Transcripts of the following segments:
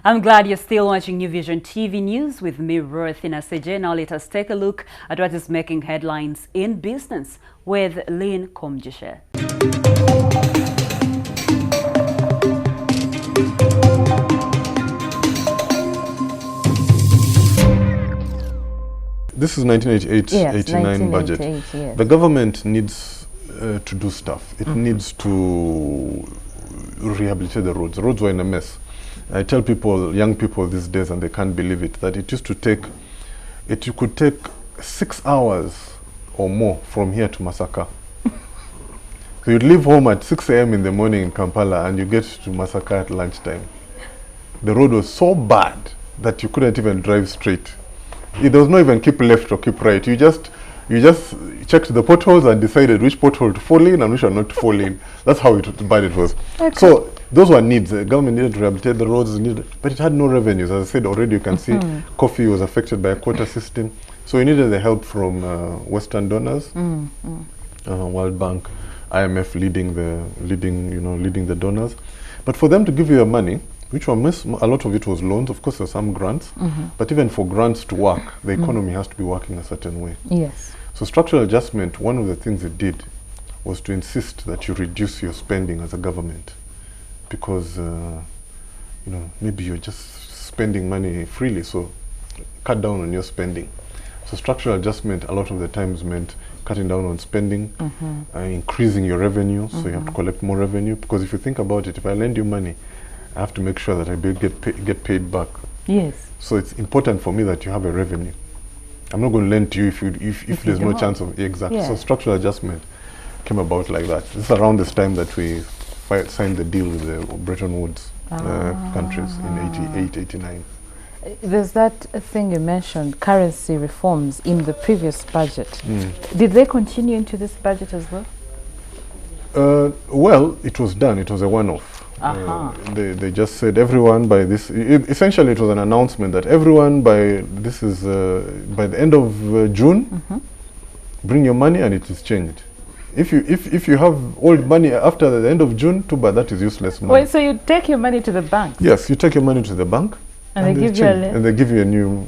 I'm glad you're still watching New Vision TV News with me, Ruthina Seje. Now let us take a look at what is making headlines in business with Lynn Komjishe. This is 1988-89 yes, budget. Yes. The government needs to do stuff. It needs to rehabilitate the roads. The roads were in a mess. I tell people, young people these days, and they can't believe it, that it used to take, it could take 6 hours or more from here to Masaka. So you'd leave home at 6 a.m. in the morning in Kampala and you get to Masaka at lunchtime. The road was so bad that you couldn't even drive straight. There was not even keep left or keep right. You just checked the potholes and decided which pothole to fall in and which one not to fall in. That's how bad it was. Okay. So those were needs. The government needed to rehabilitate the roads, but it had no revenues. As I said already, you can see coffee was affected by a quota system. So we needed the help from Western donors, World Bank, IMF leading the donors. But for them to give you the money, which were a lot of it was loans, of course there's some grants, but even for grants to work, the economy has to be working a certain way. Yes. So structural adjustment, one of the things it did was to insist that you reduce your spending as a government, because maybe you're just spending money freely, so cut down on your spending. So structural adjustment a lot of the times meant cutting down on spending, increasing your revenue, so you have to collect more revenue, because if you think about it, if I lend you money, I have to make sure that I get paid back. Yes. So it's important for me that you have a revenue. I'm not going to lend to you if there's no chance of exactly. Yeah. So structural adjustment came about like that. This is around this time that we signed the deal with the Bretton Woods countries in 88, 89. There's that thing you mentioned, currency reforms in the previous budget. Did they continue into this budget as well? Well, it was done. It was a one-off. They just said everyone by this. Essentially, it was an announcement that everyone by the end of June, bring your money and it is changed. If you have old money after the end of June, too bad, that is useless money. Wait, so you take your money to the bank? Yes, you take your money to the bank, and they give you a new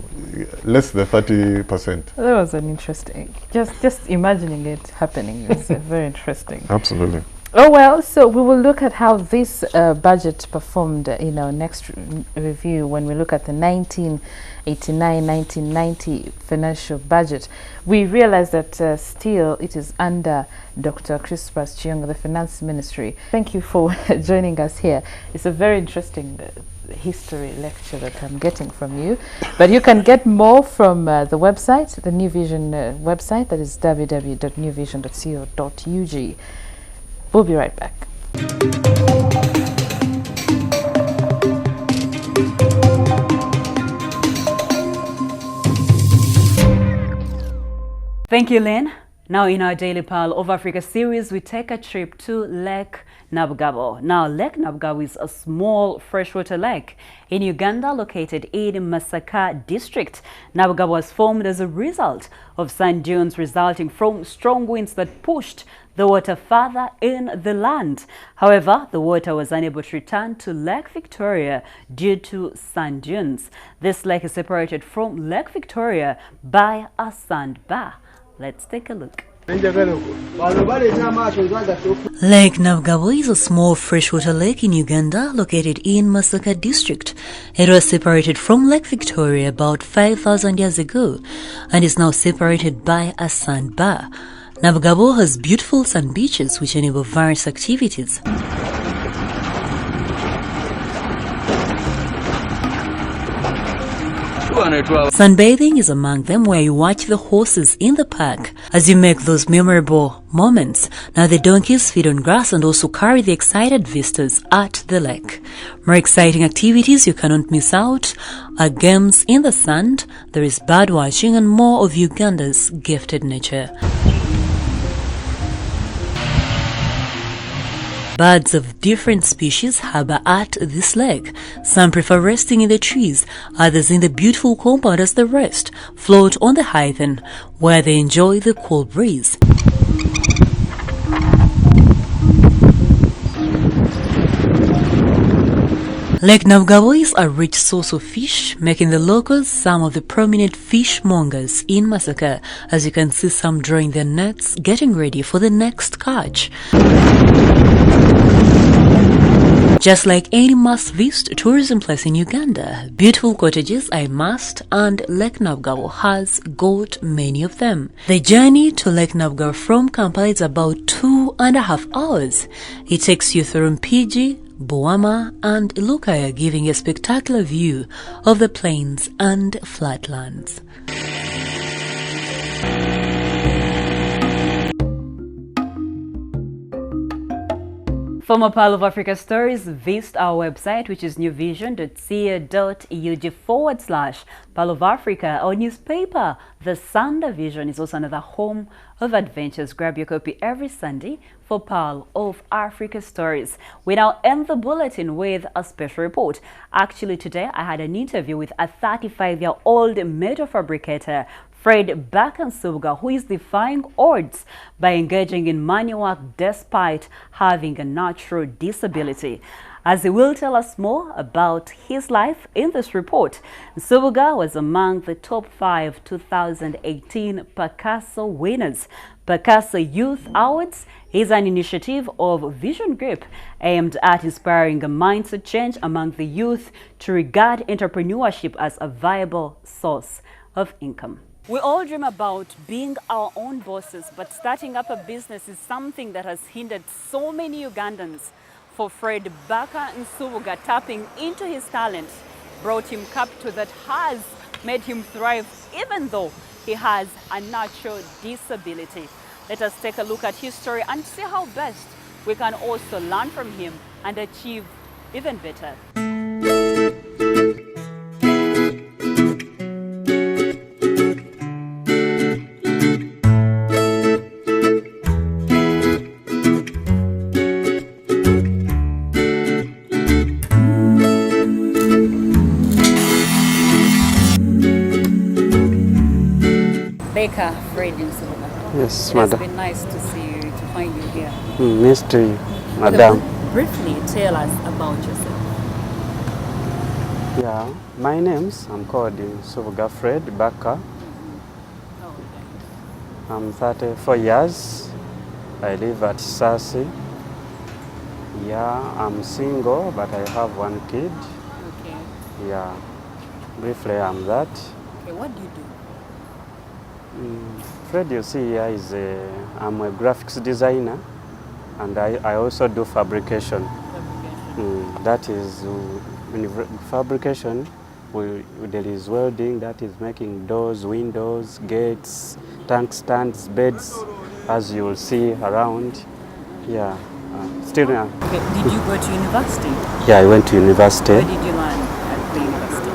less than 30%. That was an interesting. Just imagining it happening is very interesting. Absolutely. Oh well, so we will look at how this budget performed in our next review when we look at the 1989-1990 financial budget. We realize that still it is under Dr. Crispus Chiyonga, the Finance Ministry. Thank you for joining us here. It's a very interesting history lecture that I'm getting from you. But you can get more from the website, the New Vision website, that is www.newvision.co.ug. We'll be right back. Thank you, Lynn. Now in our Daily Pulse of Africa series, we take a trip to Lake Nabugabo. Now, Lake Nabugabo is a small freshwater lake in Uganda located in Masaka district. Nabugabo was formed as a result of sand dunes resulting from strong winds that pushed the water further in the land. However, the water was unable to return to Lake Victoria due to sand dunes. This lake is separated from Lake Victoria by a sandbar. Let's take a look. Lake Nabugabo is a small freshwater lake in Uganda located in Masaka district. It was separated from Lake Victoria about 5,000 years ago and is now separated by a sandbar. Nabugabo has beautiful sand beaches which enable various activities. Sunbathing is among them, where you watch the horses in the park as you make those memorable moments. Now the donkeys feed on grass and also carry the excited visitors at the lake. More exciting activities you cannot miss out are games in the sand, there is bird watching and more of Uganda's gifted nature. Birds of different species harbor at this lake. Some prefer resting in the trees, others in the beautiful compound as the rest float on the heathen, where they enjoy the cool breeze. Lake Nabugabo is a rich source of fish, making the locals some of the prominent fishmongers in Masaka, as you can see some drawing their nets, getting ready for the next catch. Just like any must-visit tourism place in Uganda, beautiful cottages are a must, and Lake Nabugabo has got many of them. The journey to Lake Nabugabo from Kampala is about 2.5 hours. It takes you through Mpigi, Buwama and Lukaya, giving a spectacular view of the plains and flatlands. For more Pearl of Africa stories, visit our website, which is newvision.co.ug/Pearl of Africa. Our newspaper, The Sunday Vision, is also another home of adventures. Grab your copy every Sunday for Pearl of Africa stories. We now end the bulletin with a special report. Actually, today I had an interview with a 35-year-old metal fabricator, Fred Bakansubuga, who is defying odds by engaging in manual work despite having a natural disability. As he will tell us more about his life in this report, Nsubuga was among the top 5 2018 Picasso winners. Picasso Youth Awards is an initiative of Vision Group aimed at inspiring a mindset change among the youth to regard entrepreneurship as a viable source of income. We all dream about being our own bosses, but starting up a business is something that has hindered so many Ugandans. For Fred Bakansubuga, tapping into his talent brought him capital that has made him thrive even though he has a natural disability. Let us take a look at his story and see how best we can also learn from him and achieve even better. Fred Nsubuga. Yes, madam. madam. It's been nice to see you, to find you here. Nice to you, madam. Briefly tell us about yourself. Yeah, my name's, I'm called Nsubuga Fred Baka. I'm 34 years. I live at Sasi. Yeah, I'm single, but I have one kid. Okay. Yeah, briefly I'm that. Okay, what do you do? Fred, you see here is I'm a graphics designer, and I also do fabrication. That is fabrication. There is welding, that is making doors, windows, gates, tank stands, beds, as you will see around. Yeah, still. Okay. Did you go to university? Yeah, I went to university. What did you learn at the university?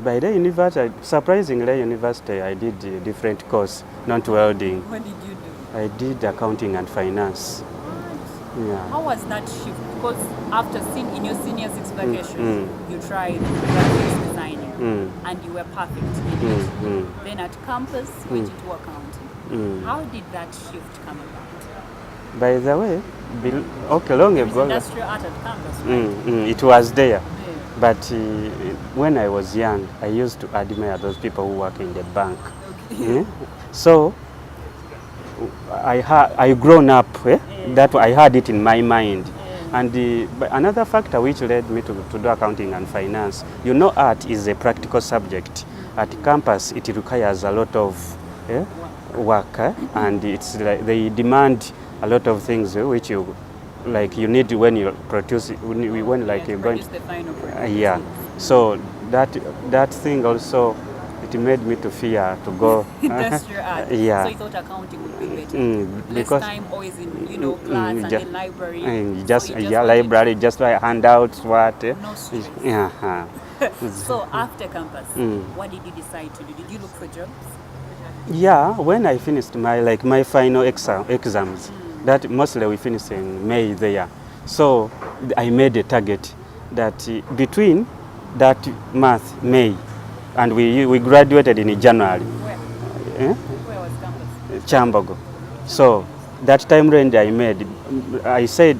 By the university, surprisingly, university, I did a different course, not welding. What did you do? I did accounting and finance. Yeah. How was that shift? Because after in your senior six vacation, you tried graphics designing and you were perfect in it. Then at campus, you went into accounting. How did that shift come about? By the way, okay, long ago. Industrial art at campus, right? It was there. But when I was young, I used to admire those people who work in the bank. Okay. So I grown up, that I had it in my mind. And another factor which led me to do accounting and finance, you know, art is a practical subject. At campus, it requires a lot of work, and it's like they demand a lot of things which you need when you produce when you're going the final product. yeah. So that thing also, it made me to fear to go industrial art. Yeah. So you thought accounting would be better. Because less time always in class and then library. Library, just like handouts, what? No stress. Yeah. So after campus, what did you decide to do? Did you look for jobs? Yeah, when I finished my final exams, that mostly we finished in May there. So I made a target that between that month, May, and we graduated in January. Where was campus? Chambogo. So that time range I made, I said,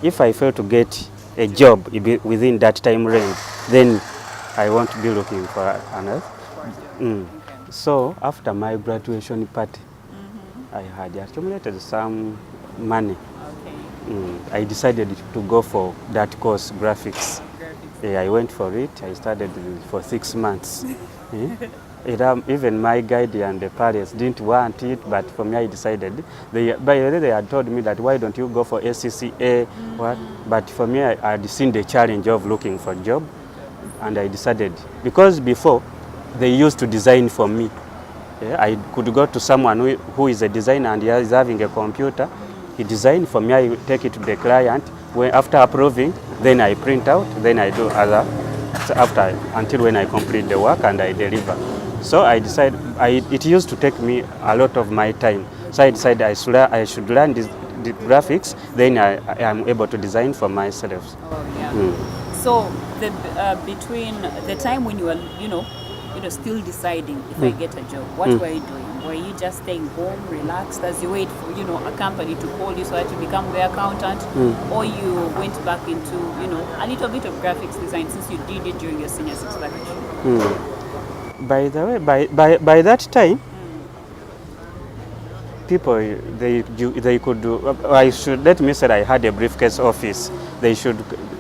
if I fail to get a job within that time range, then I won't be looking for another. So after my graduation party, I had accumulated some money. I decided to go for that course, graphics. Yeah, I went for it. I studied for 6 months. Even my guide and the parents didn't want it, but for me I decided. By the way, they had told me that why don't you go for SCCA? What? But for me, I had seen the challenge of looking for a job, and I decided, because before they used to design for me. Yeah, I could go to someone who is a designer and he is having a computer. He designed for me, I take it to the client. When, after approving, then I print out, then I do other, so until when I complete the work and I deliver. So I decided, it used to take me a lot of my time. So I decided I should learn the graphics, then I am able to design for myself. Oh, yeah. So between the time when you were, still deciding if I get a job, what were you doing? Were you just staying home, relaxed, as you wait for, a company to call you so that you become the accountant? Or you went back into, a little bit of graphics design since you did it during your senior six package? By the way, by that time, people, they could do, let me say I had a briefcase office.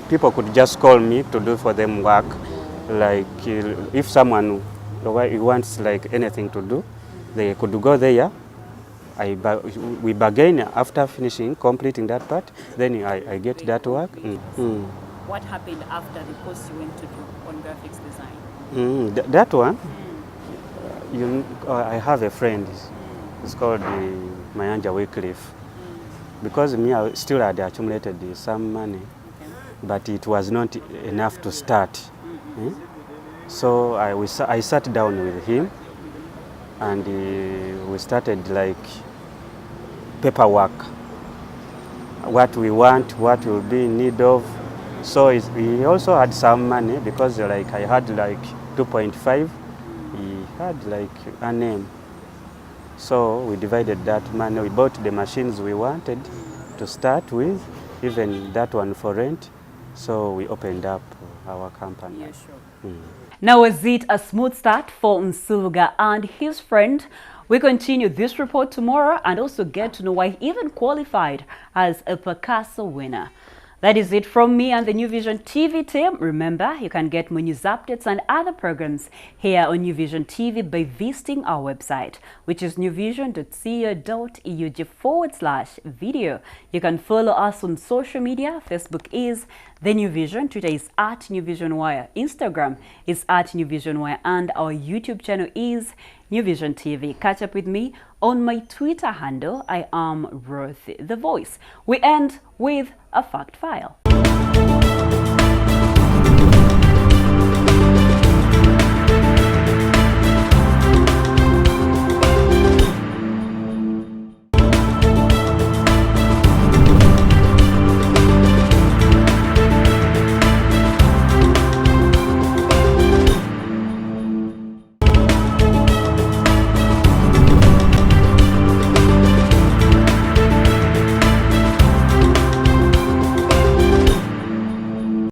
People could just call me to do for them work. Like if someone wants like anything to do, they could go there. We bargain after completing that part, then I get that work. What happened after the course you went to do on graphics design? That one, I have a friend, it's called Mayanja Wycliffe. Because me, I still had accumulated some money, but it was not enough to start. So I sat down with him and we started like paperwork, what we want, what we'll be in need of. So he also had some money because like I had like 2.5, he had like a name. So we divided that money, we bought the machines we wanted to start with, even that one for rent. So we opened up our company. Yeah, sure. Now, was it a smooth start for Nsubuga and his friend? We continue this report tomorrow and also get to know why he even qualified as a Picasso winner. That is it from me and the New Vision TV team. Remember, you can get more news updates and other programs here on New Vision TV by visiting our website, which is newvision.co.ug/video. You can follow us on social media. Facebook is The New Vision, Twitter is @NewVisionWire, Instagram is @NewVisionWire, and our YouTube channel is New Vision TV. Catch up with me on my Twitter handle. I am Ruth the Voice. We end with a fact file.